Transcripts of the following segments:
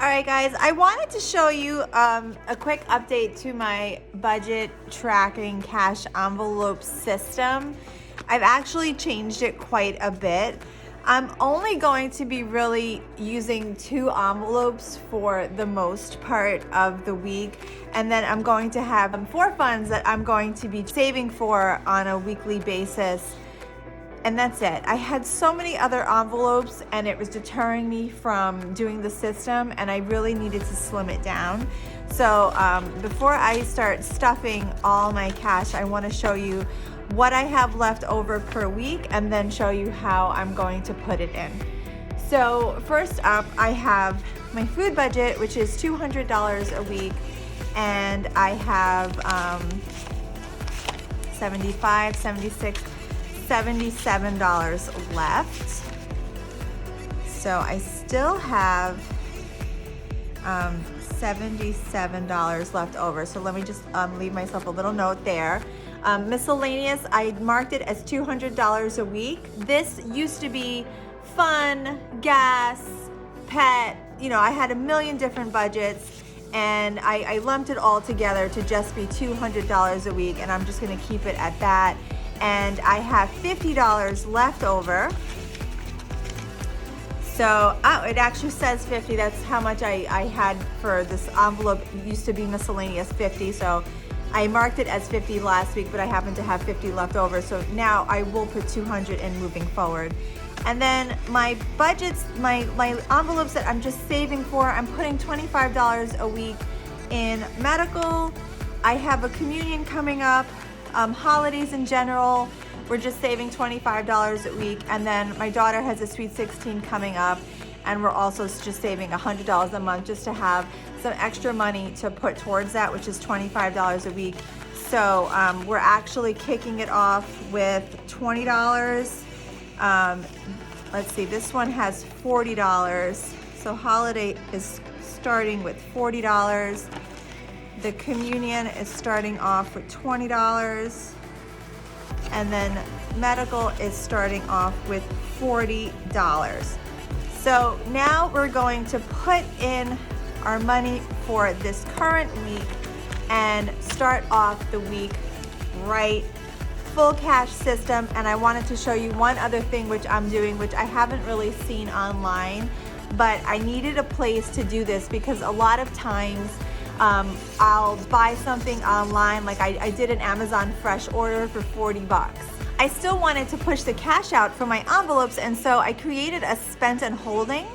right, guys, I wanted to show you a quick update to my budget tracking cash envelope system. I've actually changed it quite a bit. I'm only going to be really using 2 envelopes for the most part of the week, and then I'm going to have 4 funds that I'm going to be saving for on a weekly basis. And that's it. I had so many other envelopes and it was deterring me from doing the system, and I really needed to slim it down. So before I start stuffing all my cash, I want to show you what I have left over per week and then show you how I'm going to put it in. So first up, I have my food budget, which is $200 a week, and I have $77 left. So I still have $77 left over. So let me just leave myself a little note there. Miscellaneous, I marked it as $200 a week. This used to be fun, gas, pet, I had a million different budgets, and I lumped it all together to just be $200 a week, and I'm just gonna keep it at that. And I have $50 left over. So, it actually says 50. That's how much I had for this envelope. It used to be miscellaneous 50. So I marked it as 50 last week, but I happen to have 50 left over. So now I will put 200 in moving forward. And then my budgets, my envelopes that I'm just saving for, I'm putting $25 a week in medical. I have a communion coming up. Holidays in general, we're just saving $25 a week. And then my daughter has a Sweet 16 coming up, and we're also just saving $100 a month just to have some extra money to put towards that, which is $25 a week. So we're actually kicking it off with $20. Let's see, this one has $40. So holiday is starting with $40. The communion is starting off with $20, and then medical is starting off with $40. So now we're going to put in our money for this current week and start off the week right, full cash system. And I wanted to show you one other thing which I'm doing, which I haven't really seen online, but I needed a place to do this because a lot of times I'll buy something online, like I did an Amazon Fresh order for 40 bucks. I still wanted to push the cash out for my envelopes, and so I created a spent and holding.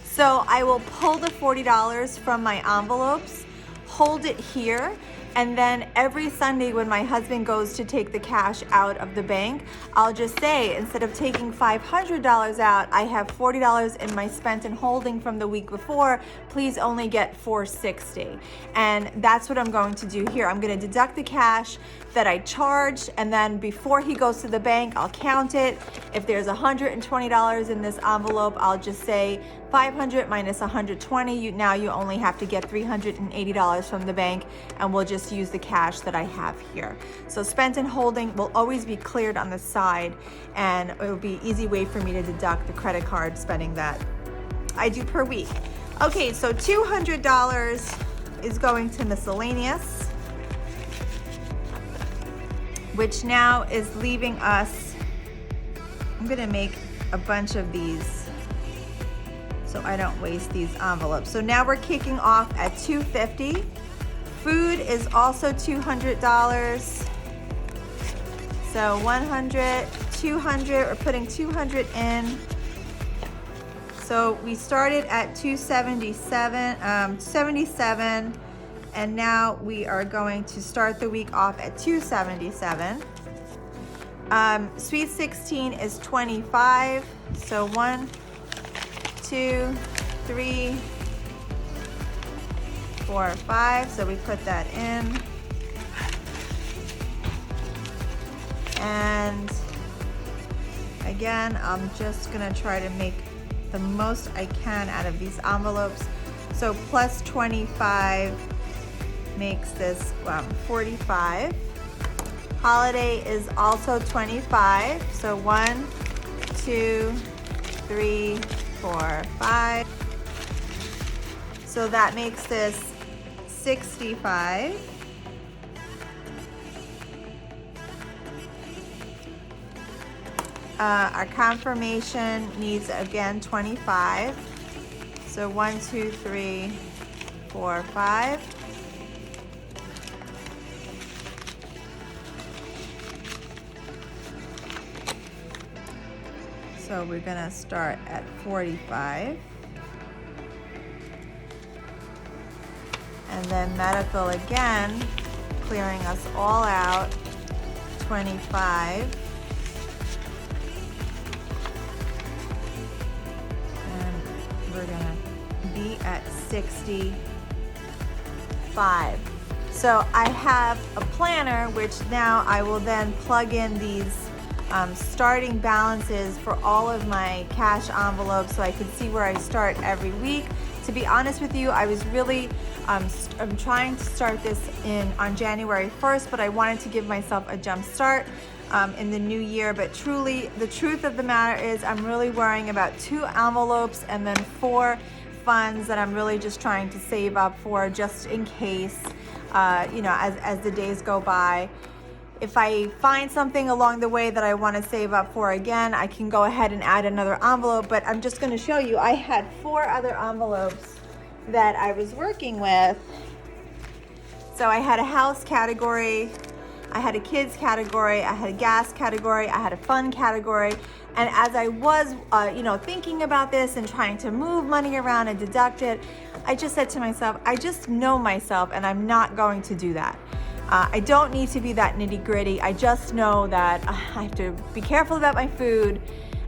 So I will pull the $40 from my envelopes, hold it here, and then every Sunday when my husband goes to take the cash out of the bank, I'll just say, instead of taking $500 out, I have $40 in my spent and holding from the week before, please only get $460. And that's what I'm going to do here. I'm gonna deduct the cash that I charged, and then before he goes to the bank, I'll count it. If there's $120 in this envelope, I'll just say 500 minus 120. Now you only have to get $380 from the bank, and we'll just use the cash that I have here. So spent and holding will always be cleared on the side, and it will be an easy way for me to deduct the credit card spending that I do per week. Okay, so $200 is going to miscellaneous, which now is leaving us, I'm gonna make a bunch of these so I don't waste these envelopes. So now we're kicking off at $250. Food is also $200. So 100, 200, we're putting 200 in. So we started at 77, and now we are going to start the week off at 277. Sweet 16 is 25. So 1, 2, 3, 4, 5. So we put that in. And again, I'm just gonna try to make the most I can out of these envelopes. So plus 25 makes this 45. Holiday is also 25. So 1, 2, 3, 4, 5. So that makes this 65. Our confirmation needs again 25. So 1, 2, 3, 4, 5. So we're gonna start at 45. And then medical again, clearing us all out, 25. And we're gonna be at 65. So I have a planner, which now I will then plug in these starting balances for all of my cash envelopes so I can see where I start every week. To be honest with you, I was really I'm trying to start this on January 1st, but I wanted to give myself a jump start in the new year. But truly, the truth of the matter is I'm really worrying about 2 envelopes and then 4 funds that I'm really just trying to save up for, just in case, you know, as the days go by. If I find something along the way that I want to save up for again, I can go ahead and add another envelope. But I'm just going to show you, I had 4 other envelopes that I was working with. So I had a house category, I had a kids category, I had a gas category, I had a fun category. And as I was, you know, thinking about this and trying to move money around and deduct it, I just said to myself, I just know myself and I'm not going to do that. I don't need to be that nitty gritty. I just know that I have to be careful about my food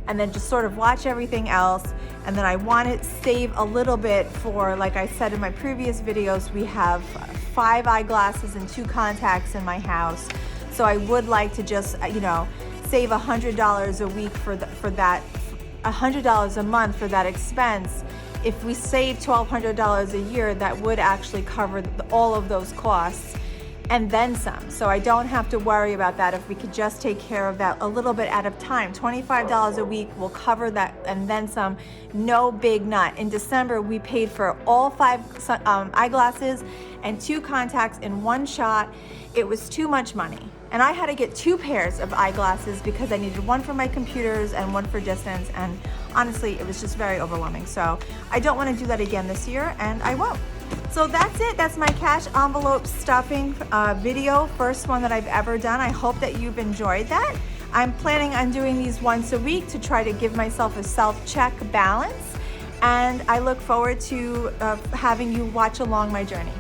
and then just sort of watch everything else. And then I want to save a little bit for, like I said in my previous videos, we have 5 eyeglasses and 2 contacts in my house. So I would like to just, you know, save $100 a week for that, $100 a month for that expense. If we save $1,200 a year, that would actually cover all of those costs and then some. So I don't have to worry about that if we could just take care of that a little bit at a time. $25 a week will cover that and then some, no big nut. In December, we paid for all 5 eyeglasses and 2 contacts in one shot. It was too much money. And I had to get 2 pairs of eyeglasses because I needed one for my computers and one for distance. And honestly, it was just very overwhelming. So I don't want to do that again this year, and I won't. So that's it. That's my cash envelope stuffing video, first one that I've ever done. I hope that you've enjoyed that. I'm planning on doing these once a week to try to give myself a self-check balance. And I look forward to having you watch along my journey.